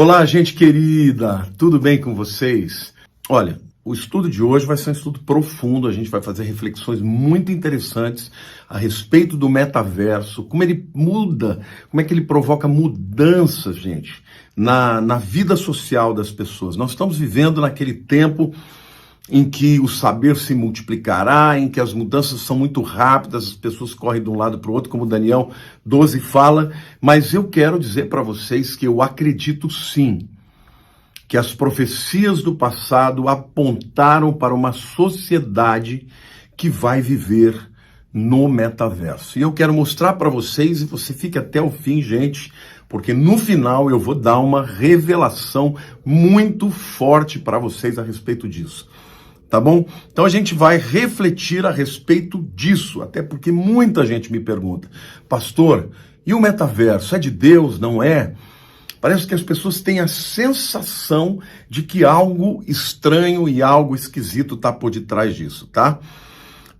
Olá, gente querida, tudo bem com vocês? Olha, o estudo de hoje vai ser um estudo profundo, a gente vai fazer reflexões muito interessantes a respeito do metaverso, como ele muda, como é que ele provoca mudanças, gente, na vida social das pessoas. Nós estamos vivendo naquele tempo em que o saber se multiplicará, em que as mudanças são muito rápidas, as pessoas correm de um lado para o outro, como Daniel 12 fala, mas eu quero dizer para vocês que eu acredito sim, que as profecias do passado apontaram para uma sociedade que vai viver no metaverso. E eu quero mostrar para vocês, e você fique até o fim, gente, porque no final eu vou dar uma revelação muito forte para vocês a respeito disso. Tá bom? Então a gente vai refletir a respeito disso, até porque muita gente me pergunta, pastor, e o metaverso é de Deus, não é? Parece que as pessoas têm a sensação de que algo estranho e algo esquisito está por detrás disso, tá?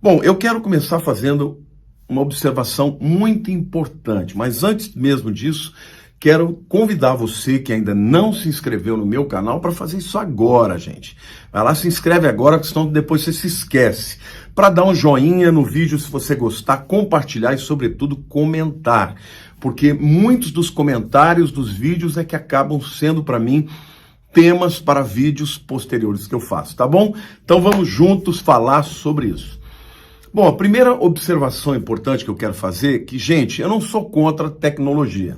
Bom, eu quero começar fazendo uma observação muito importante, mas antes mesmo disso, quero convidar você que ainda não se inscreveu no meu canal para fazer isso agora, gente. Vai lá, se inscreve agora, senão depois você se esquece. Para dar um joinha no vídeo se você gostar, compartilhar e, sobretudo, comentar. Porque muitos dos comentários dos vídeos é que acabam sendo, para mim, temas para vídeos posteriores que eu faço, tá bom? Então vamos juntos falar sobre isso. Bom, a primeira observação importante que eu quero fazer é que, gente, eu não sou contra a tecnologia.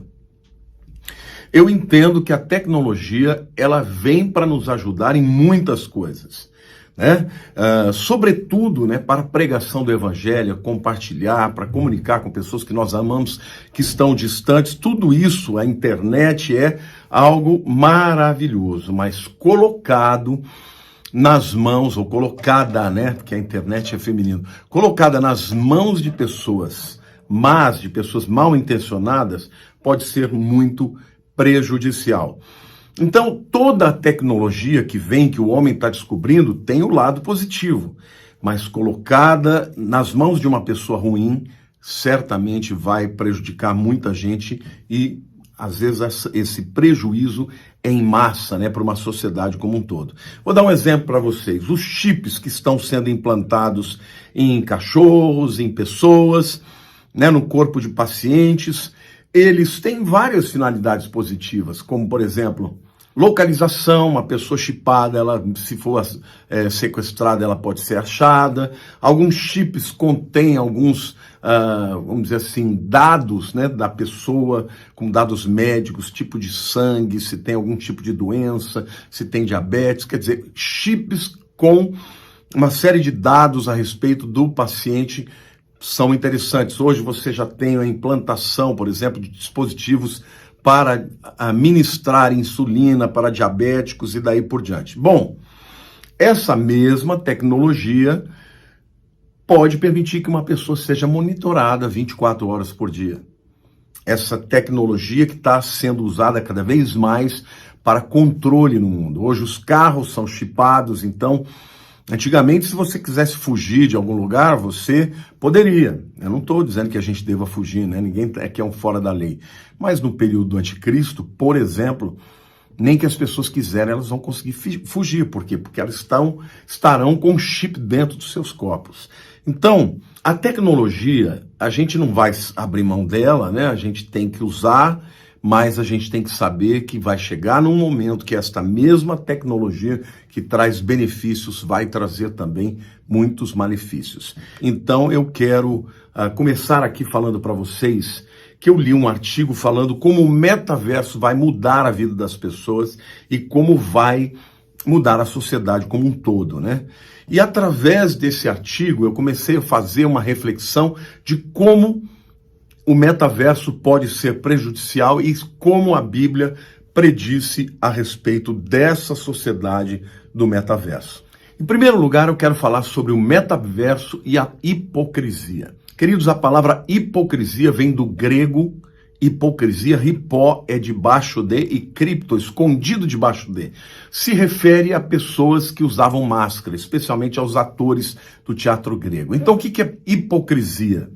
Eu entendo que a tecnologia, ela vem para nos ajudar em muitas coisas, né? Sobretudo, né, para a pregação do evangelho, compartilhar, para comunicar com pessoas que nós amamos, que estão distantes, tudo isso, a internet é algo maravilhoso, mas colocado nas mãos, ou colocada, né, porque a internet é feminino, colocada nas mãos de pessoas más, de pessoas mal intencionadas, pode ser muito prejudicial. Então, toda a tecnologia que vem, que o homem está descobrindo, tem o lado positivo, mas colocada nas mãos de uma pessoa ruim, certamente vai prejudicar muita gente e, às vezes, esse prejuízo é em massa, né, para uma sociedade como um todo. Vou dar um exemplo para vocês. Os chips que estão sendo implantados em cachorros, em pessoas, né, no corpo de pacientes, eles têm várias finalidades positivas, como, por exemplo, localização. Uma pessoa chipada, ela, se for sequestrada, ela pode ser achada. Alguns chips contêm alguns, vamos dizer assim, dados, né, da pessoa, como dados médicos, tipo de sangue, se tem algum tipo de doença, se tem diabetes. Quer dizer, chips com uma série de dados a respeito do paciente são interessantes. Hoje você já tem a implantação, por exemplo, de dispositivos para administrar insulina para diabéticos e daí por diante. Bom, essa mesma tecnologia pode permitir que uma pessoa seja monitorada 24 horas por dia. Essa tecnologia que está sendo usada cada vez mais para controle no mundo. Hoje os carros são chipados, então, antigamente, se você quisesse fugir de algum lugar, você poderia. Eu não estou dizendo que a gente deva fugir, né? Ninguém aqui é um fora da lei. Mas no período do anticristo, por exemplo, nem que as pessoas quiserem, elas vão conseguir fugir. Por quê? Porque elas estarão com um chip dentro dos seus corpos. Então, a tecnologia, a gente não vai abrir mão dela, né? A gente tem que usar, mas a gente tem que saber que vai chegar num momento que esta mesma tecnologia que traz benefícios vai trazer também muitos malefícios. Então eu quero começar aqui falando para vocês que eu li um artigo falando como o metaverso vai mudar a vida das pessoas e como vai mudar a sociedade como um todo, né? E através desse artigo eu comecei a fazer uma reflexão de como o metaverso pode ser prejudicial e como a Bíblia predisse a respeito dessa sociedade do metaverso. Em primeiro lugar, eu quero falar sobre o metaverso e a hipocrisia. Queridos, a palavra hipocrisia vem do grego hipocrisia, hipó é debaixo de e cripto, escondido debaixo de. Se refere a pessoas que usavam máscara, especialmente aos atores do teatro grego. Então, o que é hipocrisia?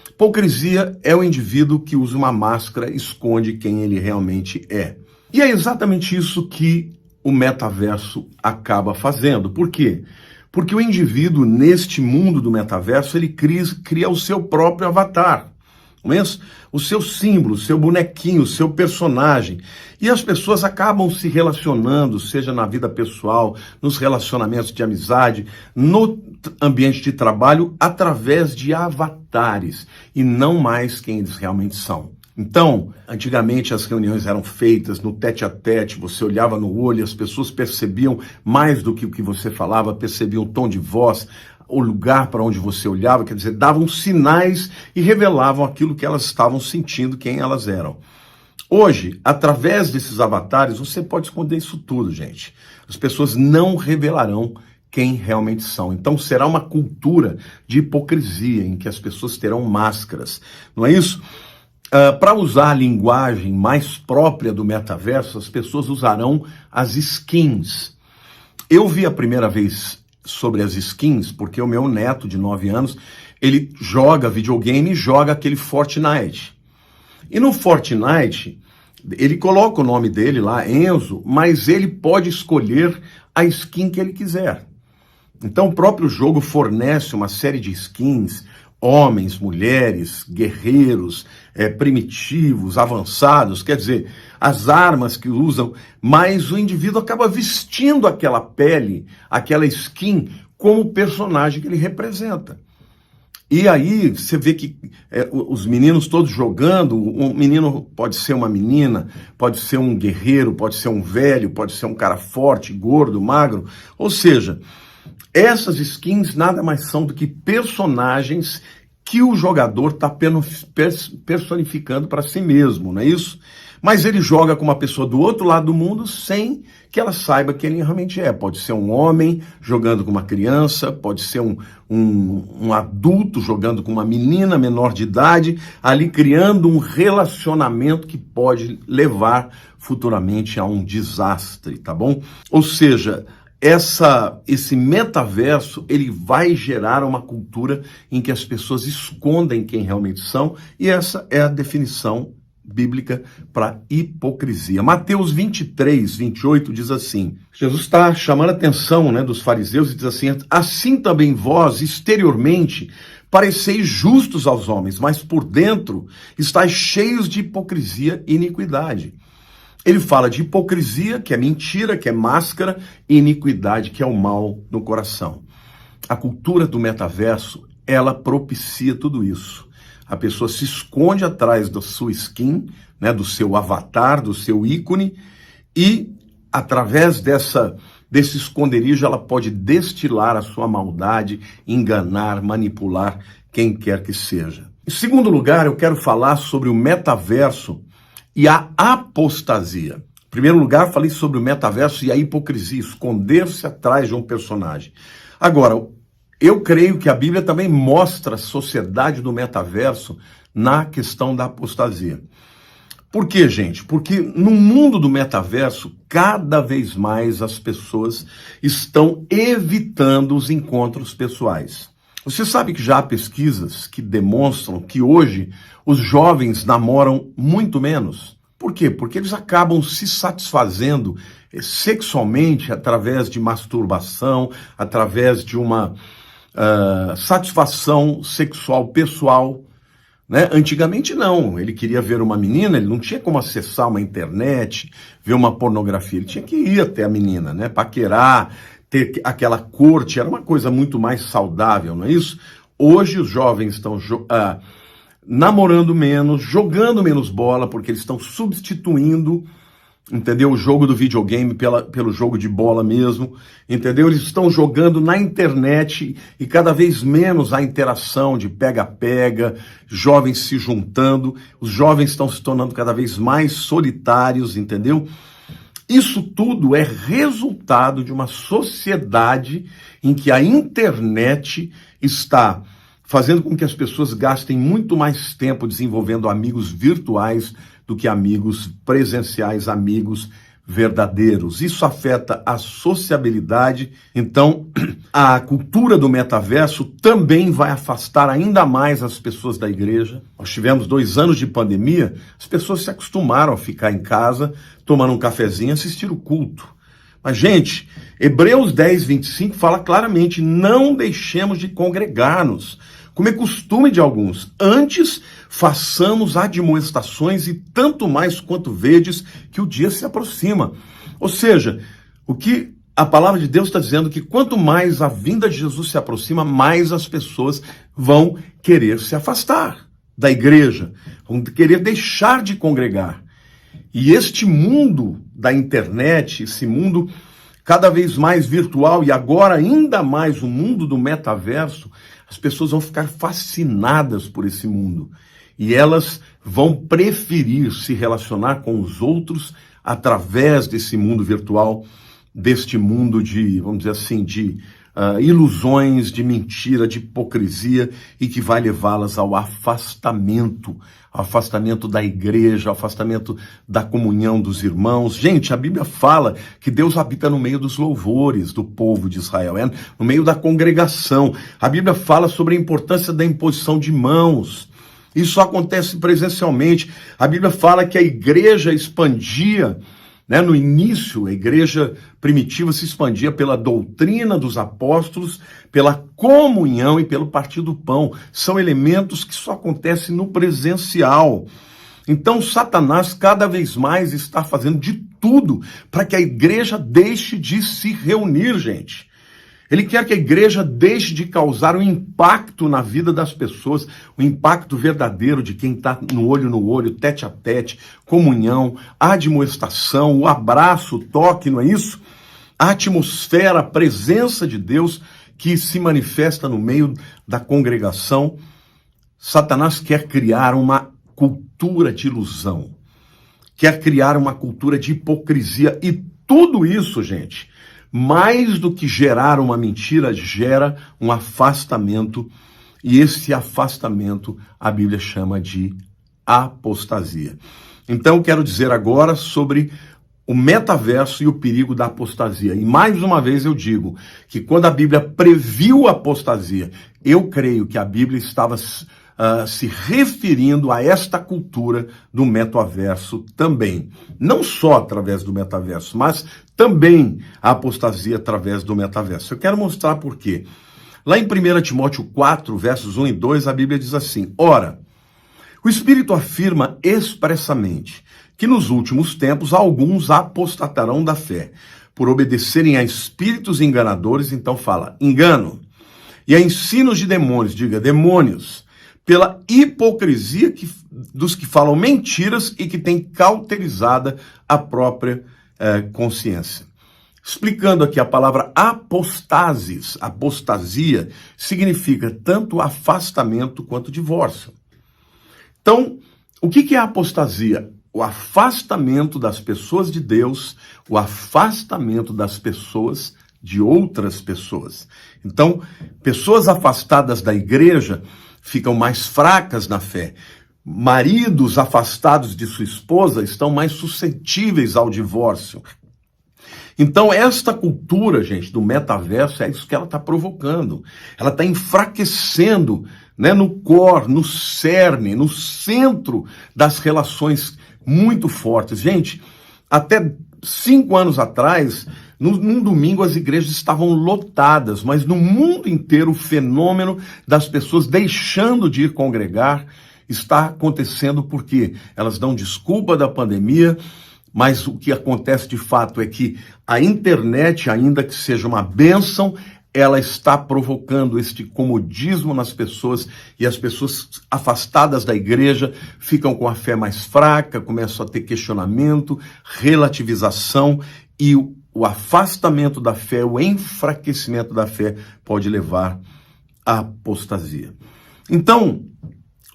Hipocrisia é o indivíduo que usa uma máscara, esconde quem ele realmente é. E é exatamente isso que o metaverso acaba fazendo. Por quê? Porque o indivíduo, neste mundo do metaverso, ele cria o seu próprio avatar. Não é isso? O seu símbolo, o seu bonequinho, o seu personagem. E as pessoas acabam se relacionando, seja na vida pessoal, nos relacionamentos de amizade, no ambiente de trabalho, através de avatares, e não mais quem eles realmente são. Então, antigamente as reuniões eram feitas no tete-a-tete, você olhava no olho, as pessoas percebiam mais do que o que você falava, percebiam o tom de voz, o lugar para onde você olhava, quer dizer, davam sinais e revelavam aquilo que elas estavam sentindo, quem elas eram. Hoje, através desses avatares, você pode esconder isso tudo, gente. As pessoas não revelarão quem realmente são. Então será uma cultura de hipocrisia, em que as pessoas terão máscaras, não é isso? Para usar a linguagem mais própria do metaverso, as pessoas usarão as skins. Eu vi a primeira vez sobre as skins, porque o meu neto de 9 anos, ele joga videogame e joga aquele Fortnite. E no Fortnite, ele coloca o nome dele lá, Enzo, mas ele pode escolher a skin que ele quiser. Então o próprio jogo fornece uma série de skins, homens, mulheres, guerreiros, primitivos, avançados, quer dizer, as armas que usam, mas o indivíduo acaba vestindo aquela pele, aquela skin, como o personagem que ele representa. E aí você vê que os meninos todos jogando, um menino pode ser uma menina, pode ser um guerreiro, pode ser um velho, pode ser um cara forte, gordo, magro, ou seja, essas skins nada mais são do que personagens que o jogador está personificando para si mesmo, não é isso? Mas ele joga com uma pessoa do outro lado do mundo sem que ela saiba quem ele realmente é. Pode ser um homem jogando com uma criança, pode ser um adulto jogando com uma menina menor de idade, ali criando um relacionamento que pode levar futuramente a um desastre, tá bom? Ou seja, esse metaverso, ele vai gerar uma cultura em que as pessoas escondem quem realmente são, e essa é a definição bíblica para hipocrisia. Mateus 23, 28 diz assim, Jesus está chamando a atenção, dos fariseus e diz assim, assim também vós, exteriormente, pareceis justos aos homens, mas por dentro estáis cheios de hipocrisia e iniquidade. Ele fala de hipocrisia, que é mentira, que é máscara, e iniquidade, que é o mal no coração. A cultura do metaverso, ela propicia tudo isso. A pessoa se esconde atrás da sua skin, do seu avatar, do seu ícone, e através desse esconderijo ela pode destilar a sua maldade, enganar, manipular quem quer que seja. Em segundo lugar, eu quero falar sobre o metaverso e a apostasia. Em primeiro lugar, falei sobre o metaverso e a hipocrisia, esconder-se atrás de um personagem. Agora, eu creio que a Bíblia também mostra a sociedade do metaverso na questão da apostasia. Por quê, gente? Porque no mundo do metaverso, cada vez mais as pessoas estão evitando os encontros pessoais. Você sabe que já há pesquisas que demonstram que hoje os jovens namoram muito menos. Por quê? Porque eles acabam se satisfazendo sexualmente através de masturbação, através de uma satisfação sexual pessoal. Antigamente não, ele queria ver uma menina, ele não tinha como acessar uma internet, ver uma pornografia, ele tinha que ir até a menina, paquerar, ter aquela corte, era uma coisa muito mais saudável, não é isso? Hoje os jovens estão namorando menos, jogando menos bola, porque eles estão substituindo, entendeu? O jogo do videogame pelo jogo de bola mesmo, entendeu? Eles estão jogando na internet e cada vez menos a interação de pega-pega, jovens se juntando, os jovens estão se tornando cada vez mais solitários, entendeu? Isso tudo é resultado de uma sociedade em que a internet está fazendo com que as pessoas gastem muito mais tempo desenvolvendo amigos virtuais do que amigos presenciais, amigos verdadeiros. Isso afeta a sociabilidade. Então, a cultura do metaverso também vai afastar ainda mais as pessoas da igreja. Nós tivemos 2 anos de pandemia, as pessoas se acostumaram a ficar em casa, tomando um cafezinho, assistir o culto. Mas, gente, Hebreus 10, 25 fala claramente, não deixemos de congregar-nos, como é costume de alguns. Antes, façamos admoestações e tanto mais quanto vedes que o dia se aproxima. Ou seja, o que a palavra de Deus está dizendo que quanto mais a vinda de Jesus se aproxima, mais as pessoas vão querer se afastar da igreja, vão querer deixar de congregar. E este mundo da internet, esse mundo cada vez mais virtual e agora ainda mais o mundo do metaverso, as pessoas vão ficar fascinadas por esse mundo. E elas vão preferir se relacionar com os outros através desse mundo virtual, deste mundo de, vamos dizer assim, de ilusões, de mentira, de hipocrisia, e que vai levá-las ao afastamento da igreja, ao afastamento da comunhão dos irmãos. Gente, a Bíblia fala que Deus habita no meio dos louvores do povo de Israel, no meio da congregação. A Bíblia fala sobre a importância da imposição de mãos. Isso acontece presencialmente. A Bíblia fala que a igreja expandia, no início, a igreja primitiva se expandia pela doutrina dos apóstolos, pela comunhão e pelo partir do pão. São elementos que só acontecem no presencial. Então, Satanás cada vez mais está fazendo de tudo para que a igreja deixe de se reunir, gente. Ele quer que a igreja deixe de causar um impacto na vida das pessoas, o impacto verdadeiro de quem está no olho, tete a tete, comunhão, a admoestação, o abraço, o toque, não é isso? A atmosfera, a presença de Deus que se manifesta no meio da congregação. Satanás quer criar uma cultura de ilusão, quer criar uma cultura de hipocrisia, e tudo isso, gente, mais do que gerar uma mentira, gera um afastamento, e esse afastamento a Bíblia chama de apostasia. Então, quero dizer agora sobre o metaverso e o perigo da apostasia. E mais uma vez eu digo que quando a Bíblia previu a apostasia, eu creio que a Bíblia estava se referindo a esta cultura do metaverso também. Não só através do metaverso, mas também a apostasia através do metaverso. Eu quero mostrar por quê. Lá em 1 Timóteo 4, versos 1 e 2, a Bíblia diz assim: Ora, o Espírito afirma expressamente que nos últimos tempos alguns apostatarão da fé, por obedecerem a espíritos enganadores. Então fala, engano, e a ensinos de demônios, diga, demônios, pela hipocrisia dos que falam mentiras e que têm cauterizada a própria consciência. Explicando aqui a palavra apostasia significa tanto afastamento quanto divórcio. Então, o que é a apostasia? O afastamento das pessoas de Deus, o afastamento das pessoas de outras pessoas. Então, pessoas afastadas da igreja ficam mais fracas na fé. Maridos afastados de sua esposa estão mais suscetíveis ao divórcio. Então, esta cultura, gente, do metaverso, é isso que ela está provocando. Ela está enfraquecendo, no core, no cerne, no centro das relações muito fortes. Gente, até 5 anos atrás, num domingo as igrejas estavam lotadas, mas no mundo inteiro o fenômeno das pessoas deixando de ir congregar está acontecendo porque elas dão desculpa da pandemia, mas o que acontece de fato é que a internet, ainda que seja uma bênção, ela está provocando este comodismo nas pessoas, e as pessoas afastadas da igreja ficam com a fé mais fraca, começam a ter questionamento, relativização, e o afastamento da fé, o enfraquecimento da fé pode levar à apostasia. Então,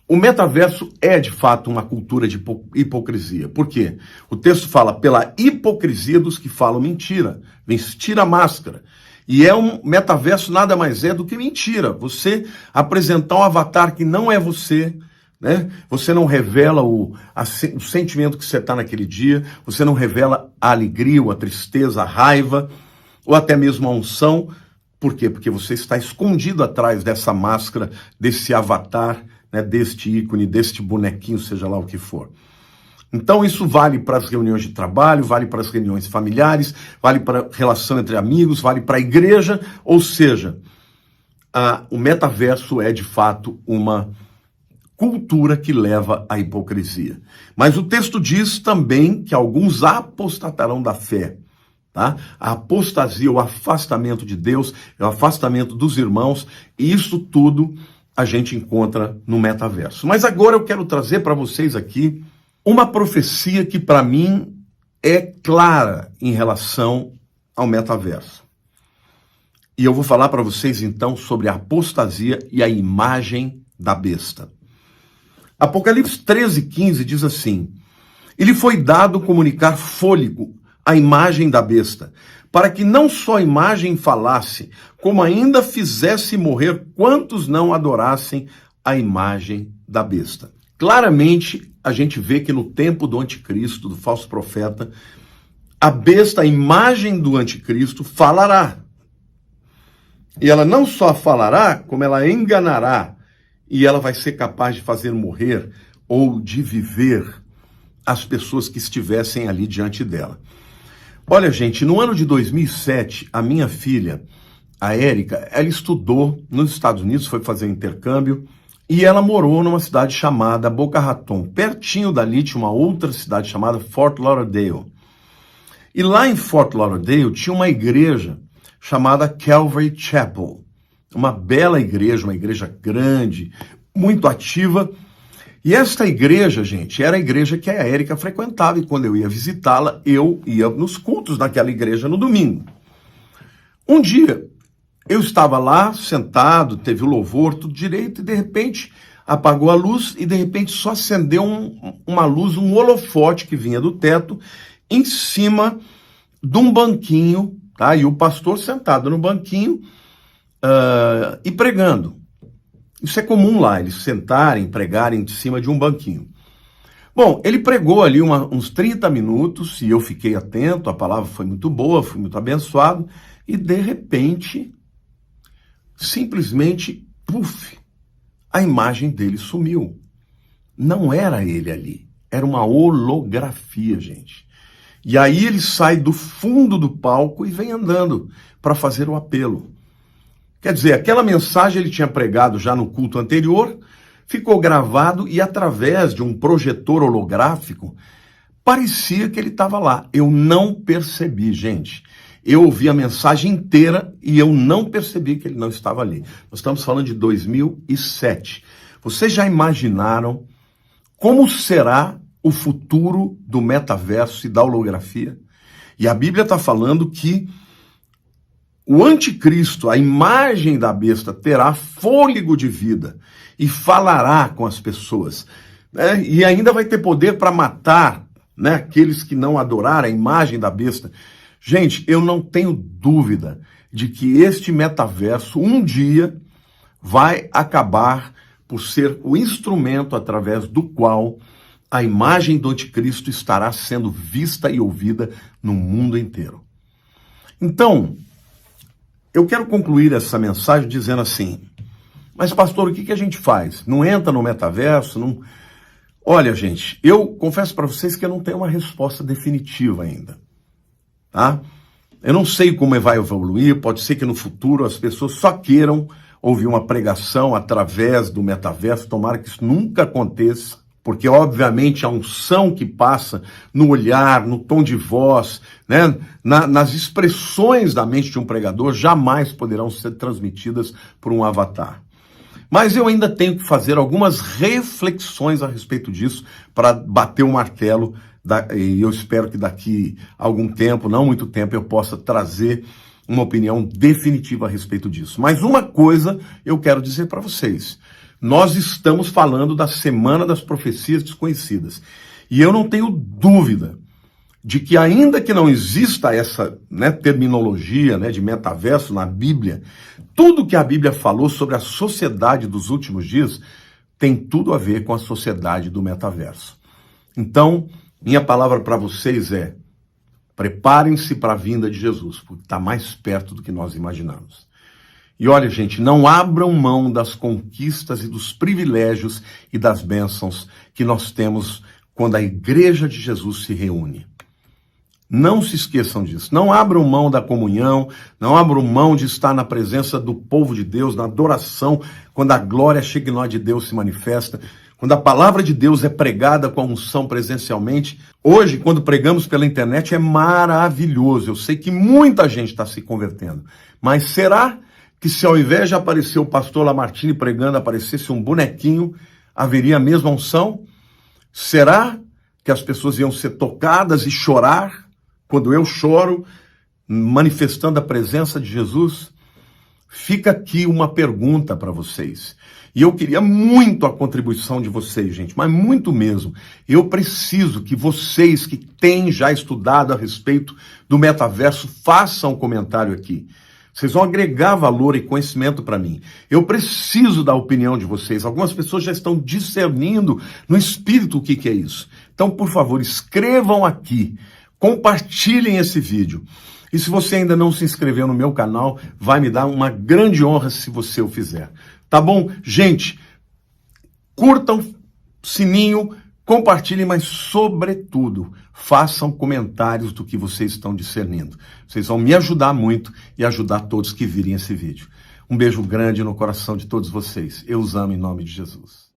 o metaverso é de fato uma cultura de hipocrisia. Por quê? O texto fala pela hipocrisia dos que falam mentira, vestir a máscara. E um metaverso nada mais é do que mentira. Você apresentar um avatar que não é você, né? Você não revela o sentimento que você está naquele dia, você não revela a alegria, ou a tristeza, a raiva, ou até mesmo a unção. Por quê? Porque você está escondido atrás dessa máscara, desse avatar, né, deste ícone, deste bonequinho, seja lá o que for. Então isso vale para as reuniões de trabalho, vale para as reuniões familiares, vale para a relação entre amigos, vale para a igreja, ou seja, o metaverso é de fato uma cultura que leva à hipocrisia. Mas o texto diz também que alguns apostatarão da fé. Tá? A apostasia, o afastamento de Deus, o afastamento dos irmãos, e isso tudo a gente encontra no metaverso. Mas agora eu quero trazer para vocês aqui uma profecia que para mim é clara em relação ao metaverso. E eu vou falar para vocês então sobre a apostasia e a imagem da besta. Apocalipse 13:15 diz assim: "E lhe foi dado comunicar fôlego à imagem da besta, para que não só a imagem falasse, como ainda fizesse morrer quantos não adorassem a imagem da besta." Claramente, a gente vê que no tempo do anticristo, do falso profeta, a besta, a imagem do anticristo, falará. E ela não só falará, como ela enganará. E ela vai ser capaz de fazer morrer ou de viver as pessoas que estivessem ali diante dela. Olha, gente, no ano de 2007, a minha filha, a Érica, ela estudou nos Estados Unidos, foi fazer intercâmbio, e ela morou numa cidade chamada Boca Raton. Pertinho dali tinha uma outra cidade chamada Fort Lauderdale. E lá em Fort Lauderdale tinha uma igreja chamada Calvary Chapel. Uma bela igreja, uma igreja grande, muito ativa. E esta igreja, gente, era a igreja que a Érica frequentava, e quando eu ia visitá-la, eu ia nos cultos naquela igreja no domingo. Um dia, eu estava lá, sentado, teve o louvor, tudo direito, e de repente apagou a luz, e de repente só acendeu uma luz, um holofote que vinha do teto, em cima de um banquinho, tá? E o pastor sentado no banquinho, e pregando. Isso é comum lá, eles sentarem, pregarem em cima de um banquinho. Bom, ele pregou ali uns 30 minutos, e eu fiquei atento, a palavra foi muito boa, fui muito abençoado, e de repente, simplesmente, puf, a imagem dele sumiu. Não era ele ali, era uma holografia, gente. E aí ele sai do fundo do palco e vem andando para fazer o apelo. Quer dizer, aquela mensagem ele tinha pregado já no culto anterior, ficou gravado e através de um projetor holográfico, parecia que ele estava lá. Eu não percebi, gente. Eu ouvi a mensagem inteira e eu não percebi que ele não estava ali. Nós estamos falando de 2007. Vocês já imaginaram como será o futuro do metaverso e da holografia? E a Bíblia está falando que o anticristo, a imagem da besta, terá fôlego de vida e falará com as pessoas, né? E ainda vai ter poder para matar, né, aqueles que não adorarem a imagem da besta. Gente, eu não tenho dúvida de que este metaverso um dia vai acabar por ser o instrumento através do qual a imagem do anticristo estará sendo vista e ouvida no mundo inteiro. Então, eu quero concluir essa mensagem dizendo assim: mas pastor, o que a gente faz? Não entra no metaverso? Não... Olha, gente, eu confesso para vocês que eu não tenho uma resposta definitiva ainda, tá? Eu não sei como vai evoluir, pode ser que no futuro as pessoas só queiram ouvir uma pregação através do metaverso, tomara que isso nunca aconteça, porque obviamente a unção que passa no olhar, no tom de voz, né, nas expressões da mente de um pregador, jamais poderão ser transmitidas por um avatar. Mas eu ainda tenho que fazer algumas reflexões a respeito disso para bater o martelo, e eu espero que daqui a algum tempo, não muito tempo, eu possa trazer uma opinião definitiva a respeito disso. Mas uma coisa eu quero dizer para vocês: nós estamos falando da Semana das Profecias Desconhecidas. E eu não tenho dúvida de que, ainda que não exista essa, né, terminologia, né, de metaverso na Bíblia, tudo que a Bíblia falou sobre a sociedade dos últimos dias tem tudo a ver com a sociedade do metaverso. Então, minha palavra para vocês é: preparem-se para a vinda de Jesus, porque está mais perto do que nós imaginamos. E olha, gente, não abram mão das conquistas e dos privilégios e das bênçãos que nós temos quando a igreja de Jesus se reúne. Não se esqueçam disso. Não abram mão da comunhão, não abram mão de estar na presença do povo de Deus, na adoração, quando a glória chega de Deus se manifesta, quando a palavra de Deus é pregada com a unção presencialmente. Hoje, quando pregamos pela internet, é maravilhoso. Eu sei que muita gente está se convertendo. Mas será que se ao invés de aparecer o pastor Lamartine pregando, aparecesse um bonequinho, haveria a mesma unção? Será que as pessoas iam ser tocadas e chorar quando eu choro, manifestando a presença de Jesus? Fica aqui uma pergunta para vocês. E eu queria muito a contribuição de vocês, gente, mas muito mesmo. Eu preciso que vocês que têm já estudado a respeito do metaverso façam um comentário aqui. Vocês vão agregar valor e conhecimento para mim. Eu preciso da opinião de vocês. Algumas pessoas já estão discernindo no espírito o que é isso. Então, por favor, escrevam aqui. Compartilhem esse vídeo. E se você ainda não se inscreveu no meu canal, vai me dar uma grande honra se você o fizer. Tá bom? Gente, curtam, sininho, compartilhem, mas sobretudo, façam comentários do que vocês estão discernindo. Vocês vão me ajudar muito e ajudar todos que virem esse vídeo. Um beijo grande no coração de todos vocês. Eu os amo em nome de Jesus.